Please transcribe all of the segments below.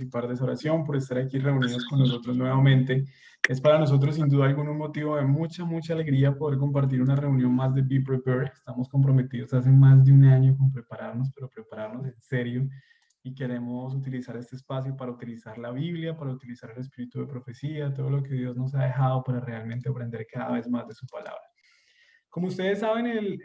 participar de esa oración, por estar aquí reunidos con nosotros nuevamente. Es para nosotros sin duda alguna un motivo de mucha, mucha alegría poder compartir una reunión más de Be Prepared. Estamos comprometidos hace más de un año con prepararnos, pero prepararnos en serio. Y queremos utilizar este espacio para utilizar la Biblia, para utilizar el espíritu de profecía, todo lo que Dios nos ha dejado para realmente aprender cada vez más de su palabra. Como ustedes saben,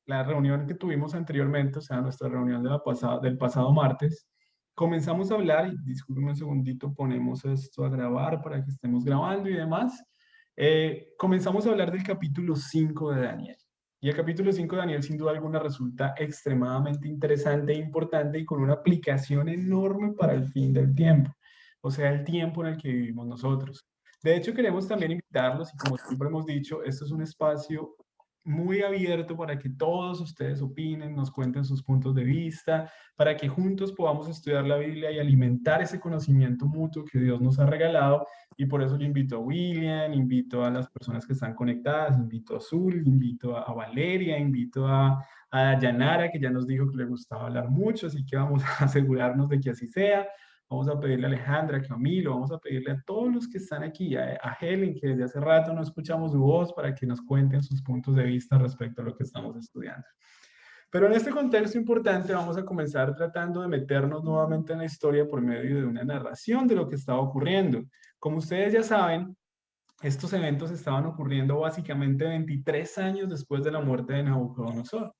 la reunión que tuvimos anteriormente, o sea, nuestra reunión del pasado martes, comenzamos a hablar, y disculpen un segundito, ponemos esto a grabar para que estemos grabando y demás. Comenzamos a hablar del capítulo 5 de Daniel. Y el capítulo 5 de Daniel, sin duda alguna, resulta extremadamente interesante e importante y con una aplicación enorme para el fin del tiempo, o sea, el tiempo en el que vivimos nosotros. De hecho, queremos también invitarlos, y como siempre hemos dicho, esto es un espacio muy abierto para que todos ustedes opinen, nos cuenten sus puntos de vista, para que juntos podamos estudiar la Biblia y alimentar ese conocimiento mutuo que Dios nos ha regalado. Y por eso yo invito a William, invito a las personas que están conectadas, invito a Azul, invito a Valeria, invito a Yanara, que ya nos dijo que le gustaba hablar mucho, así que vamos a asegurarnos de que así sea. Vamos a pedirle a Alejandra, a Camilo, vamos a pedirle a todos los que están aquí, a Helen, que desde hace rato no escuchamos su voz, para que nos cuenten sus puntos de vista respecto a lo que estamos estudiando. Pero en este contexto importante vamos a comenzar tratando de meternos nuevamente en la historia por medio de una narración de lo que estaba ocurriendo. Como ustedes ya saben, estos eventos estaban ocurriendo básicamente 23 años después de la muerte de Nabucodonosor.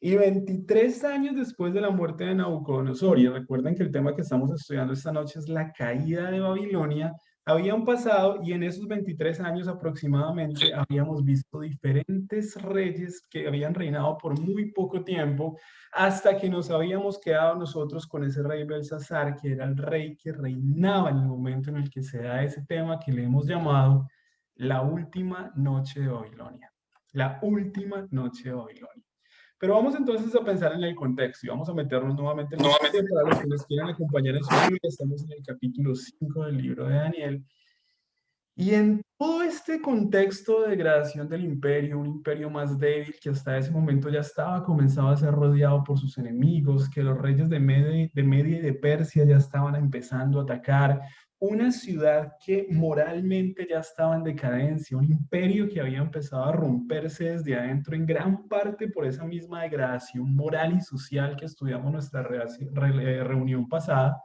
Y 23 años después de la muerte de Nabucodonosor, y recuerden que el tema que estamos estudiando esta noche es la caída de Babilonia, habían pasado y en esos 23 años aproximadamente habíamos visto diferentes reyes que habían reinado por muy poco tiempo, hasta que nos habíamos quedado nosotros con ese rey Belsasar, que era el rey que reinaba en el momento en el que se da ese tema que le hemos llamado la última noche de Babilonia. La última noche de Babilonia. Pero vamos entonces a pensar en el contexto y vamos a meternos nuevamente en la historia. Para los que nos quieran acompañar en su Biblia, estamos en el capítulo 5 del libro de Daniel. Y en todo este contexto de degradación del imperio, un imperio más débil que hasta ese momento ya estaba comenzado a ser rodeado por sus enemigos, que los reyes de Media y de Persia ya estaban empezando a atacar, una ciudad que moralmente ya estaba en decadencia, un imperio que había empezado a romperse desde adentro en gran parte por esa misma degradación moral y social que estudiamos en nuestra reunión pasada.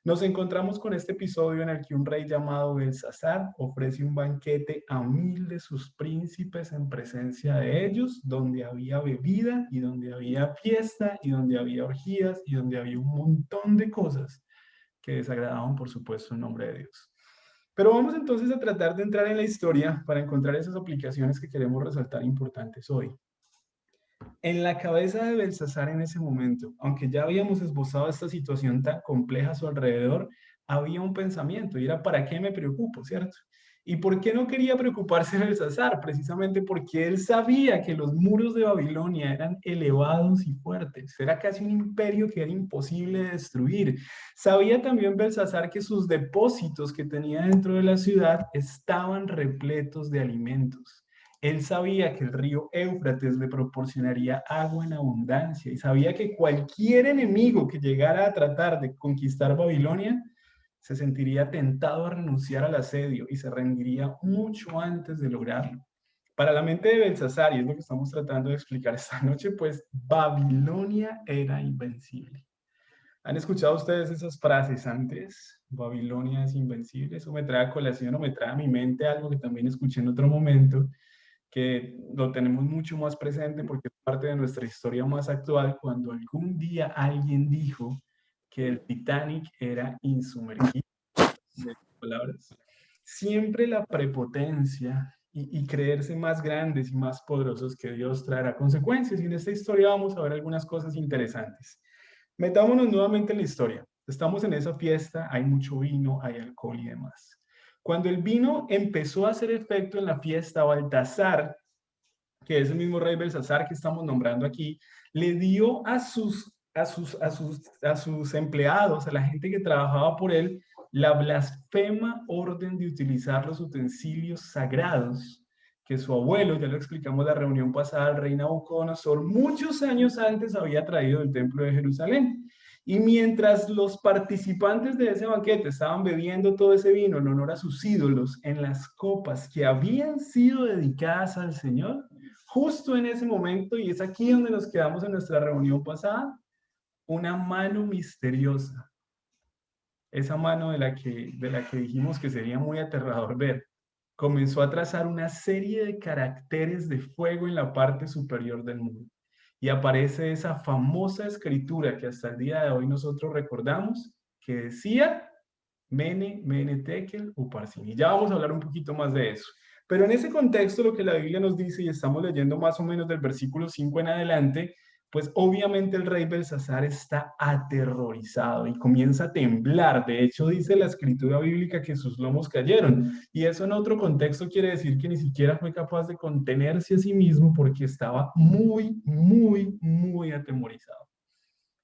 Nos encontramos con este episodio en el que un rey llamado Belsasar ofrece un banquete a 1000 de sus príncipes en presencia de ellos, donde había bebida y donde había fiesta y donde había orgías y donde había un montón de cosas que desagradaban, por supuesto, el nombre de Dios. Pero vamos entonces a tratar de entrar en la historia para encontrar esas aplicaciones que queremos resaltar importantes hoy. En la cabeza de Belsasar en ese momento, aunque ya habíamos esbozado esta situación tan compleja a su alrededor, había un pensamiento y era: ¿para qué me preocupo, cierto? ¿Y por qué no quería preocuparse Belsasar? Precisamente porque él sabía que los muros de Babilonia eran elevados y fuertes. Era casi un imperio que era imposible de destruir. Sabía también Belsasar que sus depósitos que tenía dentro de la ciudad estaban repletos de alimentos. Él sabía que el río Éufrates le proporcionaría agua en abundancia y sabía que cualquier enemigo que llegara a tratar de conquistar Babilonia se sentiría tentado a renunciar al asedio y se rendiría mucho antes de lograrlo. Para la mente de Belsasar, y es lo que estamos tratando de explicar esta noche, pues Babilonia era invencible. ¿Han escuchado ustedes esas frases antes? Babilonia es invencible. Eso me trae a colación o me trae a mi mente algo que también escuché en otro momento, que lo tenemos mucho más presente porque es parte de nuestra historia más actual, cuando algún día alguien dijo que el Titanic era insumergible. De palabras. Siempre la prepotencia y creerse más grandes y más poderosos que Dios traerá consecuencias. Y en esta historia vamos a ver algunas cosas interesantes. Metámonos nuevamente en la historia. Estamos en esa fiesta, hay mucho vino, hay alcohol y demás. Cuando el vino empezó a hacer efecto en la fiesta, Baltasar, que es el mismo rey Belsasar que estamos nombrando aquí, le dio a sus empleados, a la gente que trabajaba por él, la blasfema orden de utilizar los utensilios sagrados que su abuelo, ya lo explicamos en la reunión pasada, el rey Nabucodonosor, muchos años antes había traído del templo de Jerusalén. Y mientras los participantes de ese banquete estaban bebiendo todo ese vino en honor a sus ídolos en las copas que habían sido dedicadas al Señor, justo en ese momento, y es aquí donde nos quedamos en nuestra reunión pasada, una mano misteriosa, esa mano de la que dijimos que sería muy aterrador ver, comenzó a trazar una serie de caracteres de fuego en la parte superior del muro. Y aparece esa famosa escritura que hasta el día de hoy nosotros recordamos, que decía Mene, Mene, Tekel, Uparsin. Y ya vamos a hablar un poquito más de eso. Pero en ese contexto, lo que la Biblia nos dice, y estamos leyendo más o menos del versículo 5 en adelante, pues obviamente el rey Belsasar está aterrorizado y comienza a temblar. De hecho, dice la escritura bíblica que sus lomos cayeron. Y eso en otro contexto quiere decir que ni siquiera fue capaz de contenerse a sí mismo porque estaba muy, muy, muy atemorizado.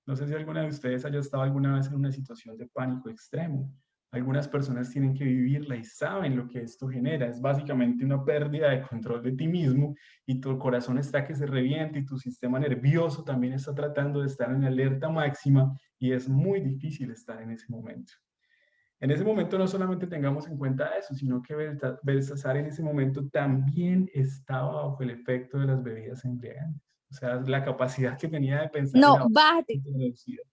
No sé si alguna de ustedes haya estado alguna vez en una situación de pánico extremo. Algunas personas tienen que vivirla y saben lo que esto genera. Es básicamente una pérdida de control de ti mismo y tu corazón está que se revienta y tu sistema nervioso también está tratando de estar en alerta máxima y es muy difícil estar en ese momento. En ese momento no solamente tengamos en cuenta eso, sino que Belsasar en ese momento también estaba bajo el efecto de las bebidas embriagantes. O sea, la capacidad que tenía de pensar No, era bájate. reducida.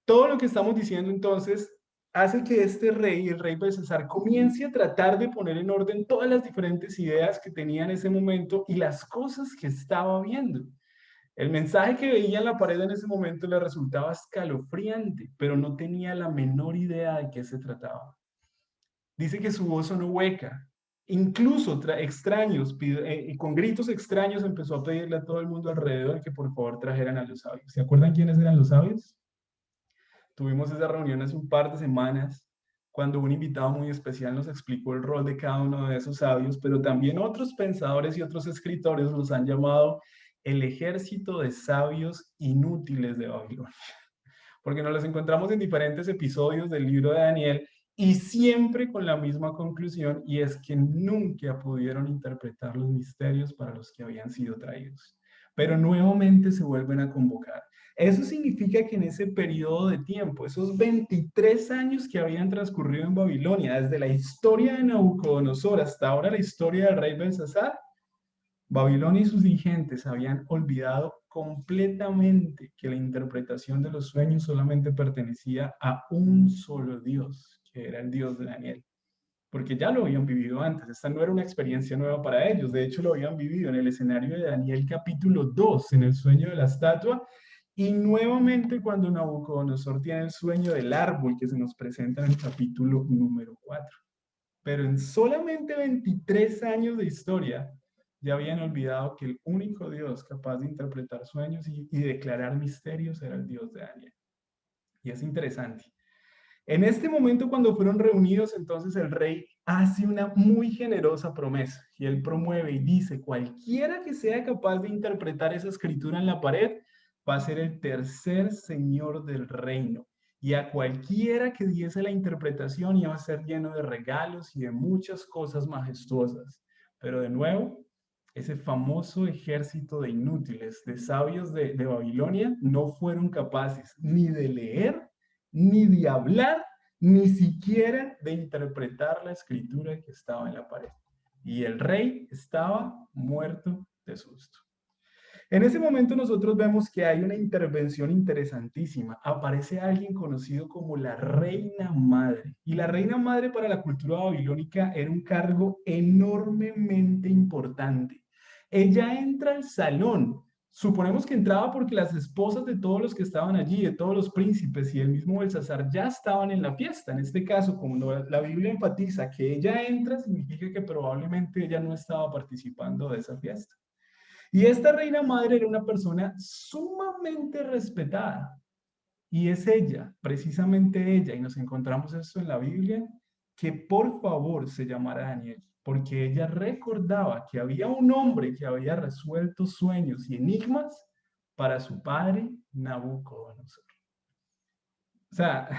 Todo lo que estamos diciendo entonces hace que este rey, el rey Belsasar, comience a tratar de poner en orden todas las diferentes ideas que tenía en ese momento y las cosas que estaba viendo. El mensaje que veía en la pared en ese momento le resultaba escalofriante, pero no tenía la menor idea de qué se trataba. Dice que su voz sonó hueca. Incluso extraños, con gritos extraños, empezó a pedirle a todo el mundo alrededor que por favor trajeran a los sabios. ¿Se acuerdan quiénes eran los sabios? Tuvimos esa reunión hace un par de semanas cuando un invitado muy especial nos explicó el rol de cada uno de esos sabios, pero también otros pensadores y otros escritores los han llamado el ejército de sabios inútiles de Babilonia, porque nos los encontramos en diferentes episodios del libro de Daniel y siempre con la misma conclusión, y es que nunca pudieron interpretar los misterios para los que habían sido traídos. Pero nuevamente se vuelven a convocar. Eso significa que en ese periodo de tiempo, esos 23 años que habían transcurrido en Babilonia, desde la historia de Nabucodonosor hasta ahora la historia del rey Belsasar, Babilonia y sus dirigentes habían olvidado completamente que la interpretación de los sueños solamente pertenecía a un solo Dios, que era el Dios de Daniel, porque ya lo habían vivido antes. Esta no era una experiencia nueva para ellos, de hecho lo habían vivido en el escenario de Daniel capítulo 2, en el sueño de la estatua, y nuevamente cuando Nabucodonosor tiene el sueño del árbol que se nos presenta en el capítulo número 4. Pero en solamente 23 años de historia, ya habían olvidado que el único Dios capaz de interpretar sueños y declarar misterios era el Dios de Daniel. Y es interesante. En este momento, cuando fueron reunidos, entonces el rey hace una muy generosa promesa y él promueve y dice, cualquiera que sea capaz de interpretar esa escritura en la pared va a ser el tercer señor del reino. Y a cualquiera que diese la interpretación iba a ser lleno de regalos y de muchas cosas majestuosas. Pero de nuevo, ese famoso ejército de inútiles, de sabios de Babilonia, no fueron capaces ni de leer, ni de hablar, ni siquiera de interpretar la escritura que estaba en la pared. Y el rey estaba muerto de susto. En ese momento nosotros vemos que hay una intervención interesantísima. Aparece alguien conocido como la reina madre. Y la reina madre para la cultura babilónica era un cargo enormemente importante. Ella entra al salón. Suponemos que entraba porque las esposas de todos los que estaban allí, de todos los príncipes y el mismo Belsasar ya estaban en la fiesta. En este caso, como la Biblia enfatiza que ella entra, significa que probablemente ella no estaba participando de esa fiesta. Y esta reina madre era una persona sumamente respetada. Y es ella, precisamente ella, y nos encontramos esto en la Biblia, que por favor se llamara Daniel, porque ella recordaba que había un hombre que había resuelto sueños y enigmas para su padre Nabucodonosor. O sea,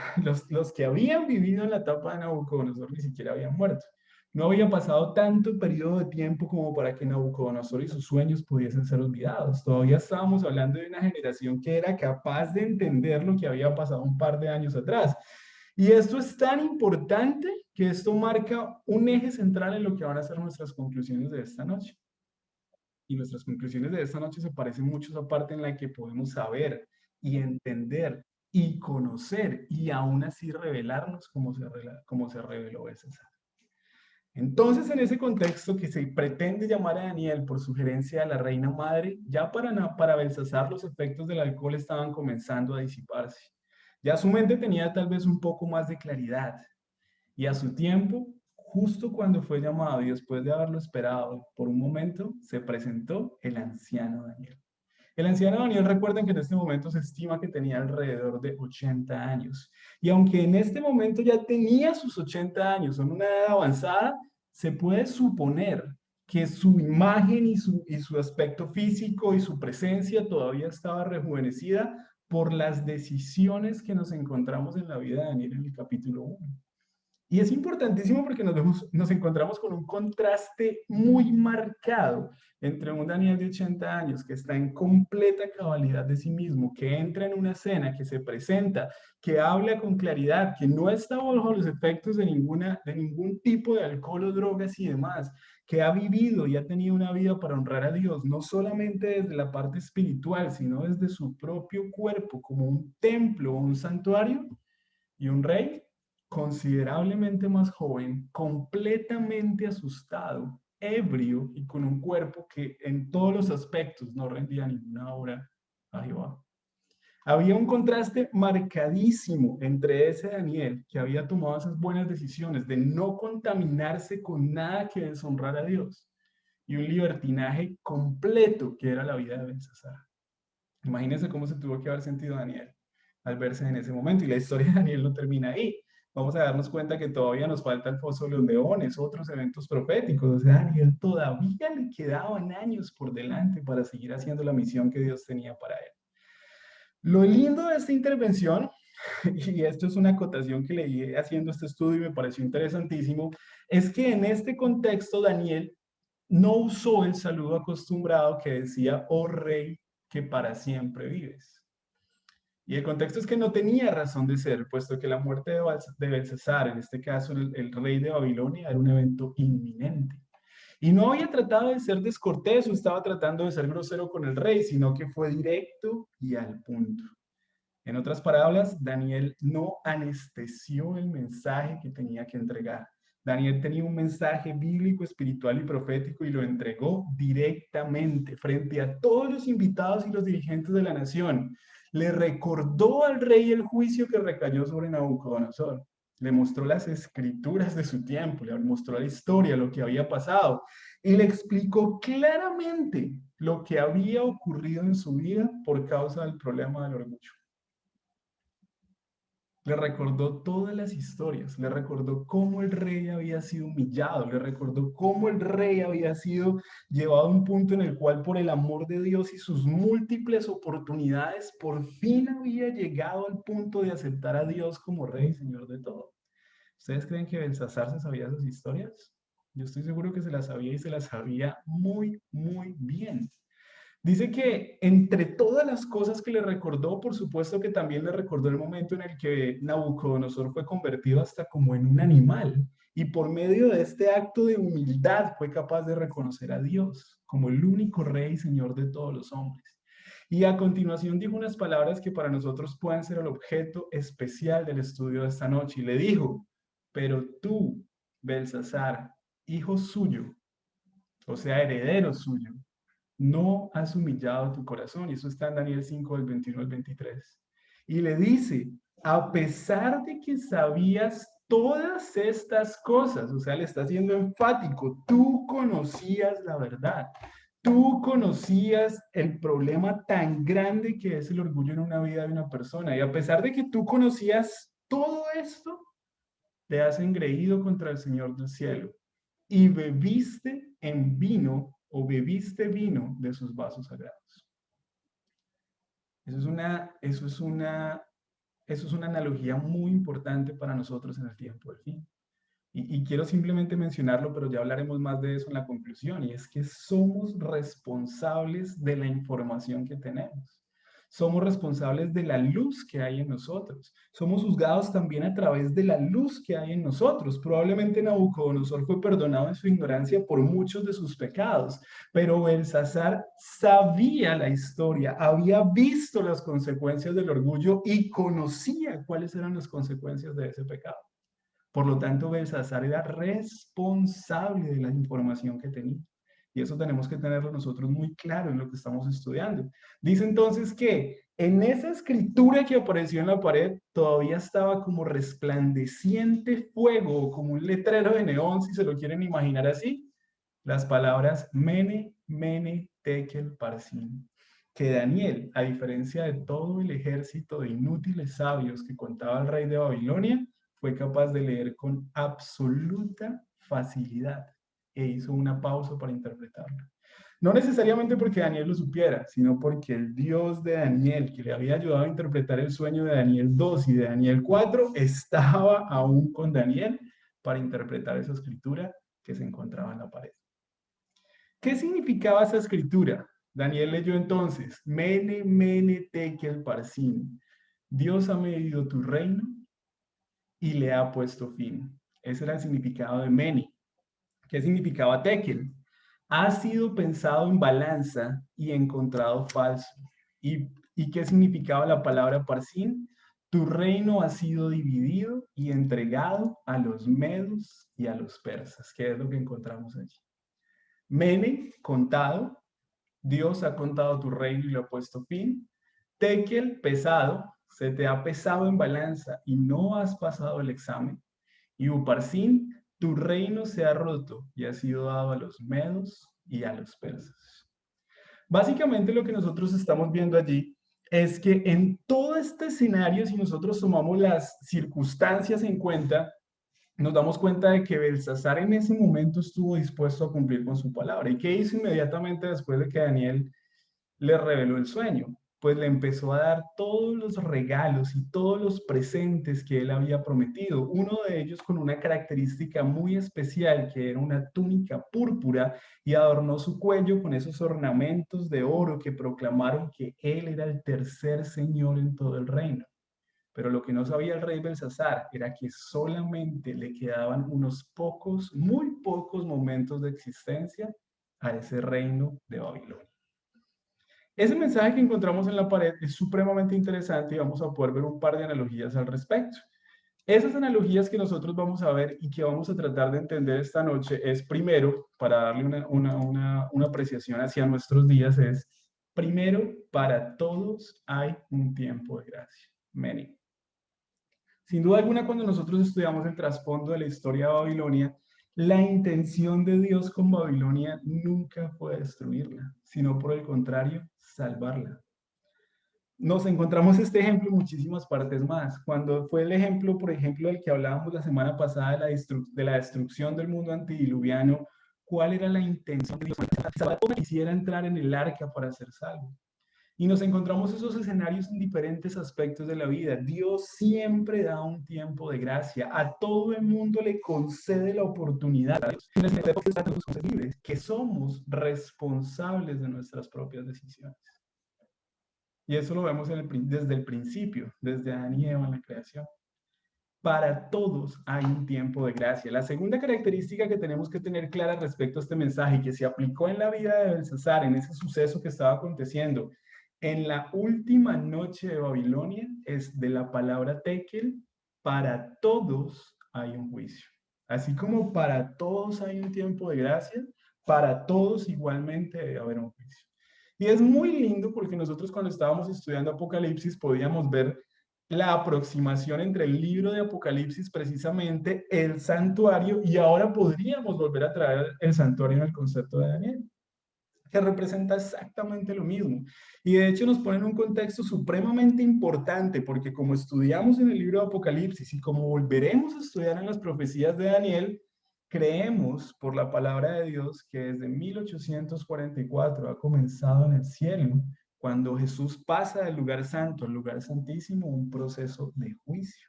los que habían vivido en la etapa de Nabucodonosor ni siquiera habían muerto. No había pasado tanto periodo de tiempo como para que Nabucodonosor y sus sueños pudiesen ser olvidados. Todavía estábamos hablando de una generación que era capaz de entender lo que había pasado un par de años atrás. Y esto es tan importante que esto marca un eje central en lo que van a ser nuestras conclusiones de esta noche. Y nuestras conclusiones de esta noche se parecen mucho a esa parte en la que podemos saber y entender y conocer y aún así revelarnos como se reveló Belsasar. Entonces, en ese contexto que se pretende llamar a Daniel por sugerencia de la reina madre, ya para Belsasar los efectos del alcohol estaban comenzando a disiparse. Ya su mente tenía tal vez un poco más de claridad. Y a su tiempo, justo cuando fue llamado y después de haberlo esperado por un momento, se presentó el anciano Daniel. El anciano Daniel, recuerden que en este momento se estima que tenía alrededor de 80 años. Y aunque en este momento ya tenía sus 80 años, son una edad avanzada, se puede suponer que su imagen y su aspecto físico y su presencia todavía estaba rejuvenecida por las decisiones que nos encontramos en la vida de Daniel en el capítulo 1. Y es importantísimo porque nos encontramos con un contraste muy marcado entre un Daniel de 80 años que está en completa cabalidad de sí mismo, que entra en una escena, que se presenta, que habla con claridad, que no está bajo los efectos de ningún tipo de alcohol o drogas y demás, que ha vivido y ha tenido una vida para honrar a Dios, no solamente desde la parte espiritual, sino desde su propio cuerpo, como un templo o un santuario, y un rey considerablemente más joven, completamente asustado, ebrio y con un cuerpo que en todos los aspectos no rendía ninguna obra a Jehová. Había un contraste marcadísimo entre ese Daniel que había tomado esas buenas decisiones de no contaminarse con nada que deshonrara a Dios y un libertinaje completo que era la vida de Belsasar. Imagínense cómo se tuvo que haber sentido Daniel al verse en ese momento. Y la historia de Daniel no termina ahí. Vamos a darnos cuenta que todavía nos falta el foso de los leones, otros eventos proféticos. O sea, a Daniel todavía le quedaban años por delante para seguir haciendo la misión que Dios tenía para él. Lo lindo de esta intervención, y esto es una acotación que leí haciendo este estudio y me pareció interesantísimo, es que en este contexto Daniel no usó el saludo acostumbrado que decía, oh rey, que para siempre vives. Y el contexto es que no tenía razón de ser, puesto que la muerte de Belsasar, en este caso el rey de Babilonia, era un evento inminente. Y no había tratado de ser descortés o estaba tratando de ser grosero con el rey, sino que fue directo y al punto. En otras palabras, Daniel no anestesió el mensaje que tenía que entregar. Daniel tenía un mensaje bíblico, espiritual y profético y lo entregó directamente frente a todos los invitados y los dirigentes de la nación. Le recordó al rey el juicio que recayó sobre Nabucodonosor. Le mostró las escrituras de su tiempo, le mostró la historia, lo que había pasado y le explicó claramente lo que había ocurrido en su vida por causa del problema del orgullo. Le recordó todas las historias, le recordó cómo el rey había sido humillado, le recordó cómo el rey había sido llevado a un punto en el cual por el amor de Dios y sus múltiples oportunidades, por fin había llegado al punto de aceptar a Dios como rey y señor de todo. ¿Ustedes creen que Belsasar se sabía esas historias? Yo estoy seguro que se las sabía y se las sabía muy, muy bien. Dice que entre todas las cosas que le recordó, por supuesto que también le recordó el momento en el que Nabucodonosor fue convertido hasta como en un animal y por medio de este acto de humildad fue capaz de reconocer a Dios como el único rey y señor de todos los hombres. Y a continuación dijo unas palabras que para nosotros pueden ser el objeto especial del estudio de esta noche y le dijo, pero tú, Belsasar, hijo suyo, o sea, heredero suyo, no has humillado tu corazón. Y eso está en Daniel 5, del 21 al 23. Y le dice, a pesar de que sabías todas estas cosas, o sea, le está siendo enfático, tú conocías la verdad. Tú conocías el problema tan grande que es el orgullo en una vida de una persona. Y a pesar de que tú conocías todo esto, te has engreído contra el Señor del cielo y bebiste en vino o bebiste vino de sus vasos sagrados. Eso es una analogía muy importante para nosotros en el tiempo del fin. Y quiero simplemente mencionarlo, pero ya hablaremos más de eso en la conclusión, y es que somos responsables de la información que tenemos. Somos responsables de la luz que hay en nosotros. Somos juzgados también a través de la luz que hay en nosotros. Probablemente Nabucodonosor fue perdonado en su ignorancia por muchos de sus pecados, pero Belsasar sabía la historia, había visto las consecuencias del orgullo y conocía cuáles eran las consecuencias de ese pecado. Por lo tanto, Belsasar era responsable de la información que tenía. Y eso tenemos que tenerlo nosotros muy claro en lo que estamos estudiando. Dice entonces que en esa escritura que apareció en la pared todavía estaba como resplandeciente fuego, como un letrero de neón, si se lo quieren imaginar así, las palabras Mene, Mene, Tekel, Parsin. Que Daniel, a diferencia de todo el ejército de inútiles sabios que contaba el rey de Babilonia, fue capaz de leer con absoluta facilidad e hizo una pausa para interpretarlo. No necesariamente porque Daniel lo supiera, sino porque el Dios de Daniel, que le había ayudado a interpretar el sueño de Daniel 2 y de Daniel 4, estaba aún con Daniel para interpretar esa escritura que se encontraba en la pared. ¿Qué significaba esa escritura? Daniel leyó entonces, Mene, Mene, Tekel, Parsin. Dios ha medido tu reino y le ha puesto fin. Ese era el significado de Mene. ¿Qué significaba Tekel? Ha sido pensado en balanza y encontrado falso. ¿Y qué significaba la palabra Parsin? Tu reino ha sido dividido y entregado a los medos y a los persas, que es lo que encontramos allí. Mene, contado, Dios ha contado tu reino y lo ha puesto fin. Tekel, pesado, se te ha pesado en balanza y no has pasado el examen. Y Uparsin, tu reino se ha roto y ha sido dado a los medos y a los persas. Básicamente lo que nosotros estamos viendo allí es que en todo este escenario, si nosotros tomamos las circunstancias en cuenta, nos damos cuenta de que Belsasar en ese momento estuvo dispuesto a cumplir con su palabra. ¿Y qué hizo inmediatamente después de que Daniel le reveló el sueño? Pues le empezó a dar todos los regalos y todos los presentes que él había prometido. Uno de ellos con una característica muy especial, que era una túnica púrpura, y adornó su cuello con esos ornamentos de oro que proclamaron que él era el tercer señor en todo el reino. Pero lo que no sabía el rey Belsasar era que solamente le quedaban unos pocos, muy pocos momentos de existencia a ese reino de Babilonia. Ese mensaje que encontramos en la pared es supremamente interesante y vamos a poder ver un par de analogías al respecto. Esas analogías que nosotros vamos a ver y que vamos a tratar de entender esta noche es primero, para darle una apreciación hacia nuestros días, es primero, para todos hay un tiempo de gracia. Many. Sin duda alguna, cuando nosotros estudiamos el trasfondo de la historia de Babilonia, la intención de Dios con Babilonia nunca fue destruirla, sino por el contrario, salvarla. Nos encontramos este ejemplo en muchísimas partes más. Cuando fue el ejemplo, por ejemplo, del que hablábamos la semana pasada de la destrucción del mundo antediluviano, ¿cuál era la intención de Dios? Que quisiera entrar en el arca para ser salvo. Y nos encontramos esos escenarios en diferentes aspectos de la vida. Dios siempre da un tiempo de gracia. A todo el mundo le concede la oportunidad. Que somos responsables de nuestras propias decisiones. Y eso lo vemos desde el principio, desde Adán y Eva en la creación. Para todos hay un tiempo de gracia. La segunda característica que tenemos que tener clara respecto a este mensaje y que se aplicó en la vida de Belsasar, en ese suceso que estaba aconteciendo en la última noche de Babilonia, es de la palabra tekel, para todos hay un juicio. Así como para todos hay un tiempo de gracia, para todos igualmente debe haber un juicio. Y es muy lindo porque nosotros cuando estábamos estudiando Apocalipsis podíamos ver la aproximación entre el libro de Apocalipsis, precisamente el santuario, y ahora podríamos volver a traer el santuario en el concepto de Daniel, que representa exactamente lo mismo. Y de hecho nos pone en un contexto supremamente importante, porque como estudiamos en el libro de Apocalipsis y como volveremos a estudiar en las profecías de Daniel, creemos por la palabra de Dios que desde 1844 ha comenzado en el cielo, cuando Jesús pasa del lugar santo al lugar santísimo, un proceso de juicio,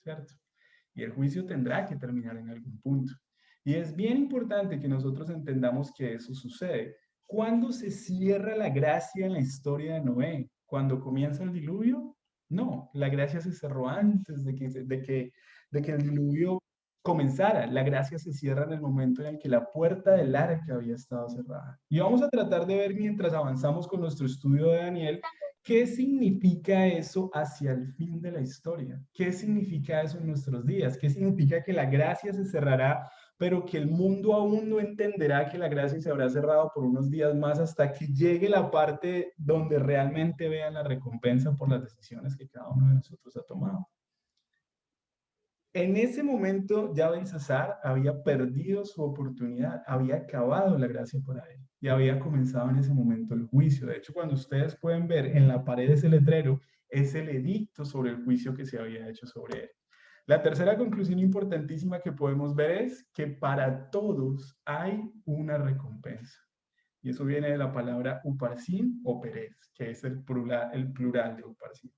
¿cierto? y el juicio tendrá que terminar en algún punto. Y es bien importante que nosotros entendamos que eso sucede. ¿Cuándo se cierra la gracia en la historia de Noé? ¿Cuando comienza el diluvio? No, la gracia se cerró antes de que el diluvio comenzara. La gracia se cierra en el momento en el que la puerta del arca había estado cerrada. Y vamos a tratar de ver mientras avanzamos con nuestro estudio de Daniel, ¿qué significa eso hacia el fin de la historia? ¿Qué significa eso en nuestros días? ¿Qué significa que la gracia se cerrará, pero que el mundo aún no entenderá que la gracia se habrá cerrado por unos días más hasta que llegue la parte donde realmente vean la recompensa por las decisiones que cada uno de nosotros ha tomado? En ese momento ya Belsasar había perdido su oportunidad, había acabado la gracia para él y había comenzado en ese momento el juicio. De hecho, cuando ustedes pueden ver en la pared de ese letrero, es el edicto sobre el juicio que se había hecho sobre él. La tercera conclusión importantísima que podemos ver es que para todos hay una recompensa. Y eso viene de la palabra uparsin o perez, que es el plural de uparsin.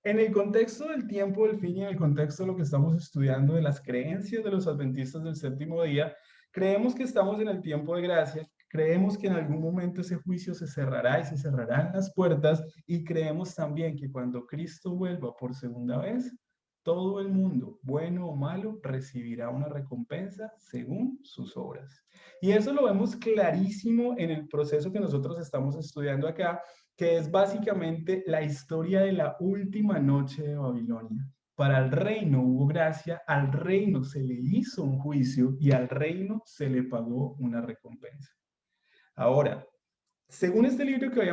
En el contexto del tiempo del fin y en el contexto de lo que estamos estudiando de las creencias de los adventistas del séptimo día, creemos que estamos en el tiempo de gracia, creemos que en algún momento ese juicio se cerrará y se cerrarán las puertas, y creemos también que cuando Cristo vuelva por segunda vez, todo el mundo, bueno o malo, recibirá una recompensa según sus obras. Y eso lo vemos clarísimo en el proceso que nosotros estamos estudiando acá, que es básicamente la historia de la última noche de Babilonia. Para el reino hubo gracia, al reino se le hizo un juicio y al reino se le pagó una recompensa. Ahora, según este libro que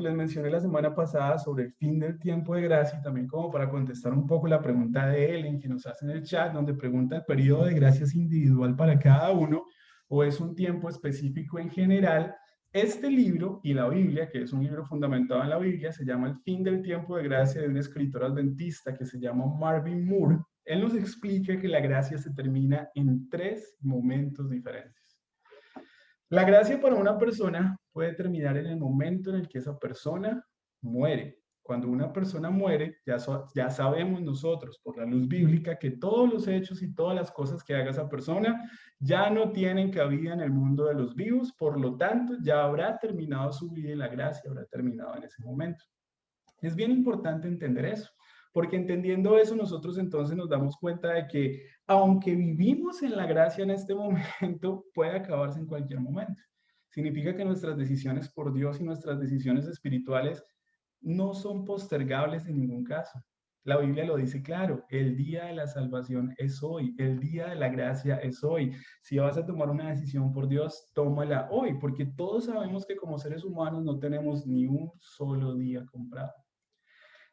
les mencioné la semana pasada sobre el fin del tiempo de gracia, y también como para contestar un poco la pregunta de Ellen que nos hace en el chat, donde pregunta: ¿el periodo de gracia es individual para cada uno o es un tiempo específico en general? Este libro y la Biblia, que es un libro fundamentado en la Biblia, se llama El fin del tiempo de gracia, de un escritor adventista que se llama Marvin Moore. Él nos explica que la gracia se termina en 3 momentos diferentes. La gracia para una persona puede terminar en el momento en el que esa persona muere. Cuando una persona muere, ya sabemos nosotros por la luz bíblica que todos los hechos y todas las cosas que haga esa persona ya no tienen cabida en el mundo de los vivos, por lo tanto ya habrá terminado su vida y la gracia habrá terminado en ese momento. Es bien importante entender eso, porque entendiendo eso nosotros entonces nos damos cuenta de que aunque vivimos en la gracia en este momento, puede acabarse en cualquier momento. Significa que nuestras decisiones por Dios y nuestras decisiones espirituales no son postergables en ningún caso. La Biblia lo dice claro: el día de la salvación es hoy, el día de la gracia es hoy. Si vas a tomar una decisión por Dios, tómala hoy, porque todos sabemos que como seres humanos no tenemos ni un solo día comprado.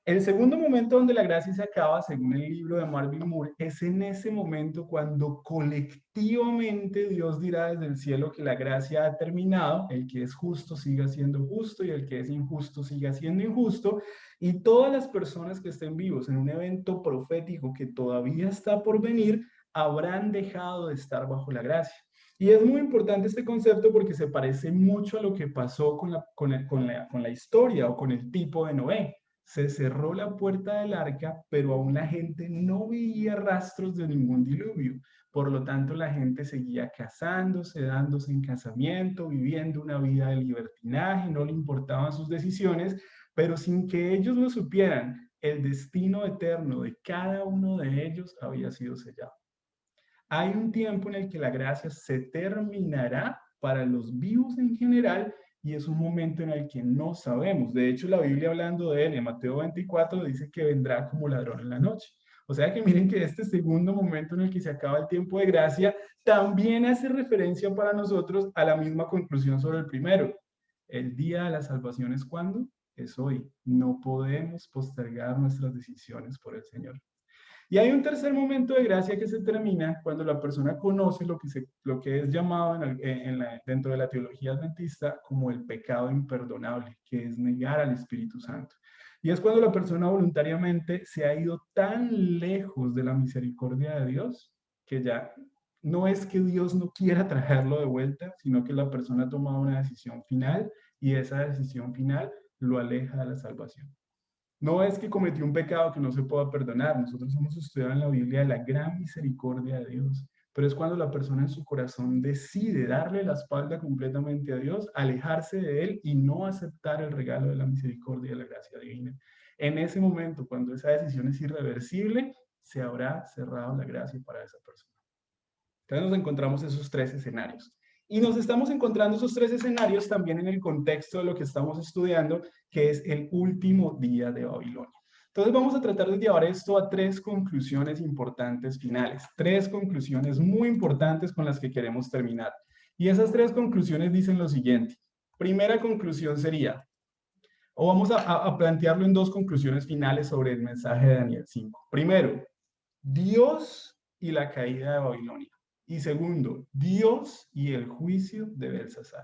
El segundo momento donde la gracia se acaba, según el libro de Marvin Moore, es en ese momento cuando colectivamente Dios dirá desde el cielo que la gracia ha terminado, el que es justo siga siendo justo y el que es injusto siga siendo injusto, y todas las personas que estén vivos en un evento profético que todavía está por venir, habrán dejado de estar bajo la gracia. Y es muy importante este concepto porque se parece mucho a lo que pasó con la historia o con el tipo de Noé. Se cerró la puerta del arca, pero aún la gente no veía rastros de ningún diluvio. Por lo tanto, la gente seguía casándose, dándose en casamiento, viviendo una vida de libertinaje, no le importaban sus decisiones, pero sin que ellos lo supieran, el destino eterno de cada uno de ellos había sido sellado. Hay un tiempo en el que la gracia se terminará para los vivos en general, y es un momento en el que no sabemos. De hecho, la Biblia, hablando de él en Mateo 24, dice que vendrá como ladrón en la noche. O sea que miren que este segundo momento en el que se acaba el tiempo de gracia también hace referencia para nosotros a la misma conclusión sobre el primero. El día de la salvación es cuando, es hoy. No podemos postergar nuestras decisiones por el Señor. Y hay un tercer momento de gracia que se termina cuando la persona conoce lo que es llamado dentro de la teología adventista como el pecado imperdonable, que es negar al Espíritu Santo. Y es cuando la persona voluntariamente se ha ido tan lejos de la misericordia de Dios que ya no es que Dios no quiera traerlo de vuelta, sino que la persona ha tomado una decisión final y esa decisión final lo aleja de la salvación. No es que cometió un pecado que no se pueda perdonar. Nosotros hemos estudiado en la Biblia la gran misericordia de Dios. Pero es cuando la persona en su corazón decide darle la espalda completamente a Dios, alejarse de Él y no aceptar el regalo de la misericordia y de la gracia divina. En ese momento, cuando esa decisión es irreversible, se habrá cerrado la gracia para esa persona. Entonces nos encontramos esos tres escenarios. Y nos estamos encontrando esos tres escenarios también en el contexto de lo que estamos estudiando, que es el último día de Babilonia. Entonces vamos a tratar de llevar esto a tres conclusiones importantes finales, tres conclusiones muy importantes con las que queremos terminar. Y esas tres conclusiones dicen lo siguiente. Primera conclusión sería, o vamos a plantearlo en dos conclusiones finales sobre el mensaje de Daniel 5. Primero, Dios y la caída de Babilonia. Y segundo, Dios y el juicio de Belsasar.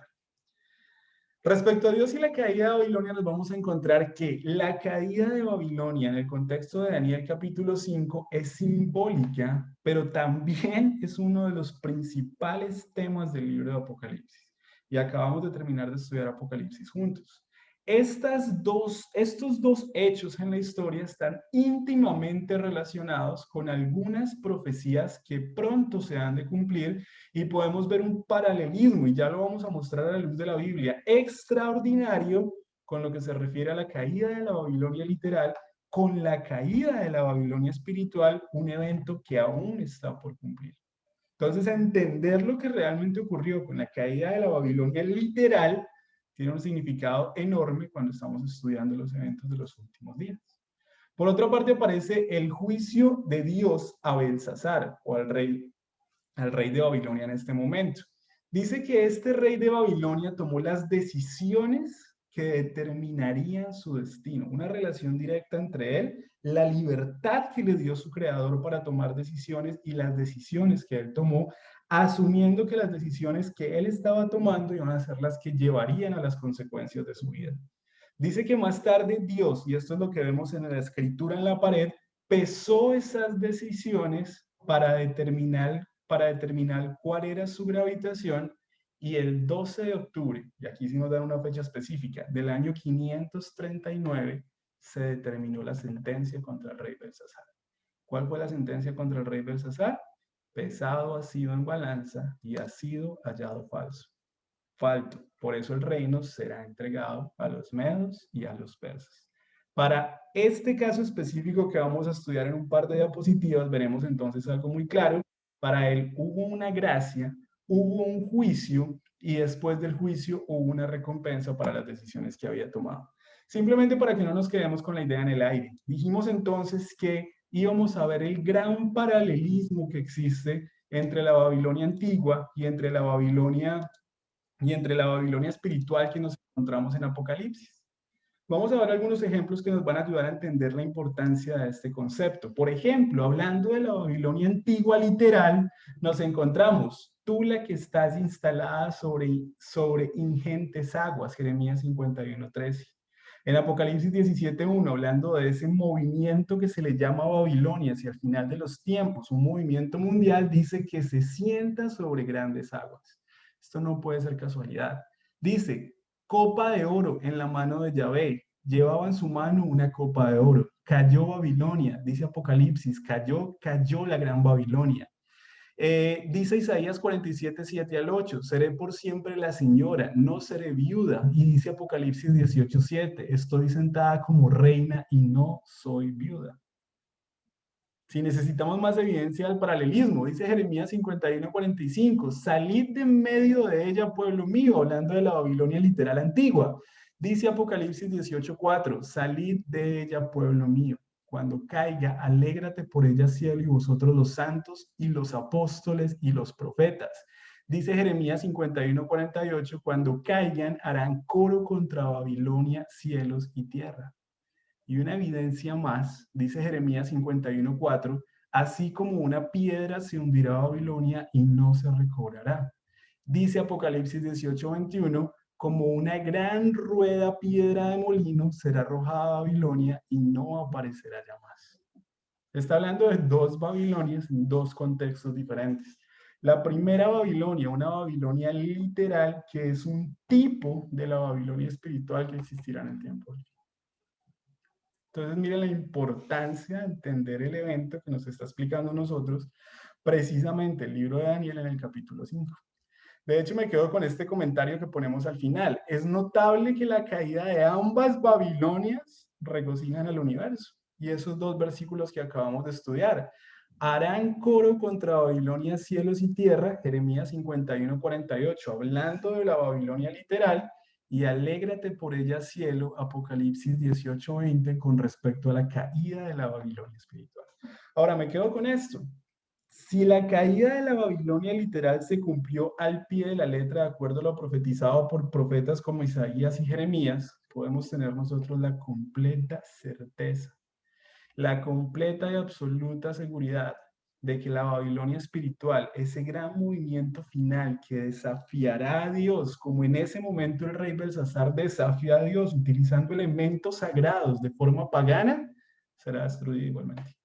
Respecto a Dios y la caída de Babilonia, nos vamos a encontrar que la caída de Babilonia en el contexto de Daniel capítulo 5 es simbólica, pero también es uno de los principales temas del libro de Apocalipsis. Y acabamos de terminar de estudiar Apocalipsis juntos. Estos dos hechos en la historia están íntimamente relacionados con algunas profecías que pronto se han de cumplir y podemos ver un paralelismo, y ya lo vamos a mostrar a la luz de la Biblia, extraordinario con lo que se refiere a la caída de la Babilonia literal, con la caída de la Babilonia espiritual, un evento que aún está por cumplir. Entonces, entender lo que realmente ocurrió con la caída de la Babilonia literal tiene un significado enorme cuando estamos estudiando los eventos de los últimos días. Por otra parte, aparece el juicio de Dios a Belsasar, o al rey de Babilonia en este momento. Dice que este rey de Babilonia tomó las decisiones que determinarían su destino, una relación directa entre él, la libertad que le dio su creador para tomar decisiones y las decisiones que él tomó, asumiendo que las decisiones que él estaba tomando iban a ser las que llevarían a las consecuencias de su vida. Dice que más tarde Dios, y esto es lo que vemos en la escritura en la pared, pesó esas decisiones para determinar cuál era su gravitación, y el 12 de octubre, y aquí sí nos dan una fecha específica, del año 539, se determinó la sentencia contra el rey Belsasar. ¿Cuál fue la sentencia contra el rey Belsasar? Pesado ha sido en balanza y ha sido hallado falso. Falto. Por eso el reino será entregado a los medos y a los persas. Para este caso específico que vamos a estudiar en un par de diapositivas, veremos entonces algo muy claro. Para él hubo una gracia, hubo un juicio y después del juicio hubo una recompensa para las decisiones que había tomado. Simplemente para que no nos quedemos con la idea en el aire. Dijimos entonces que íbamos a ver el gran paralelismo que existe entre la Babilonia antigua y entre la Babilonia espiritual que nos encontramos en Apocalipsis. Vamos a ver algunos ejemplos que nos van a ayudar a entender la importancia de este concepto. Por ejemplo, hablando de la Babilonia antigua literal, nos encontramos tú la que estás instalada sobre ingentes aguas, Jeremías 51:13. En Apocalipsis 17:1, hablando de ese movimiento que se le llama Babilonia hacia el final de los tiempos, un movimiento mundial, dice que se sienta sobre grandes aguas. Esto no puede ser casualidad. Dice, copa de oro en la mano de Yahvé. Llevaba en su mano una copa de oro. Cayó Babilonia, dice Apocalipsis, cayó la gran Babilonia. Dice Isaías 47:7-8, seré por siempre la señora, no seré viuda. Y dice Apocalipsis 18:7, estoy sentada como reina y no soy viuda. Si necesitamos más evidencia del paralelismo, dice Jeremías 51:45, salid de en medio de ella, pueblo mío, hablando de la Babilonia literal antigua. Dice Apocalipsis 18:4, salid de ella, pueblo mío. Cuando caiga, alégrate por ella, cielo, y vosotros los santos, y los apóstoles, y los profetas. Dice Jeremías 51:48, cuando caigan, harán coro contra Babilonia, cielos y tierra. Y una evidencia más, dice Jeremías 51:4, así como una piedra se hundirá Babilonia y no se recobrará. Dice Apocalipsis 18:21, como una gran rueda piedra de molino será arrojada a Babilonia y no aparecerá ya más. Está hablando de dos Babilonias en dos contextos diferentes. La primera Babilonia, una Babilonia literal, que es un tipo de la Babilonia espiritual que existirá en el tiempo. Entonces, miren la importancia de entender el evento que nos está explicando nosotros, precisamente el libro de Daniel en el capítulo 5. De hecho, me quedo con este comentario que ponemos al final. Es notable que la caída de ambas Babilonias regocijan al universo. Y esos dos versículos que acabamos de estudiar. Harán coro contra Babilonia, cielos y tierra, Jeremías 51:48, hablando de la Babilonia literal, y alégrate por ella, cielo, Apocalipsis 18:20, con respecto a la caída de la Babilonia espiritual. Ahora, me quedo con esto. Si la caída de la Babilonia literal se cumplió al pie de la letra de acuerdo a lo profetizado por profetas como Isaías y Jeremías, podemos tener nosotros la completa certeza, la completa y absoluta seguridad de que la Babilonia espiritual, ese gran movimiento final que desafiará a Dios, como en ese momento el rey Belsasar desafía a Dios utilizando elementos sagrados de forma pagana, será destruido igualmente.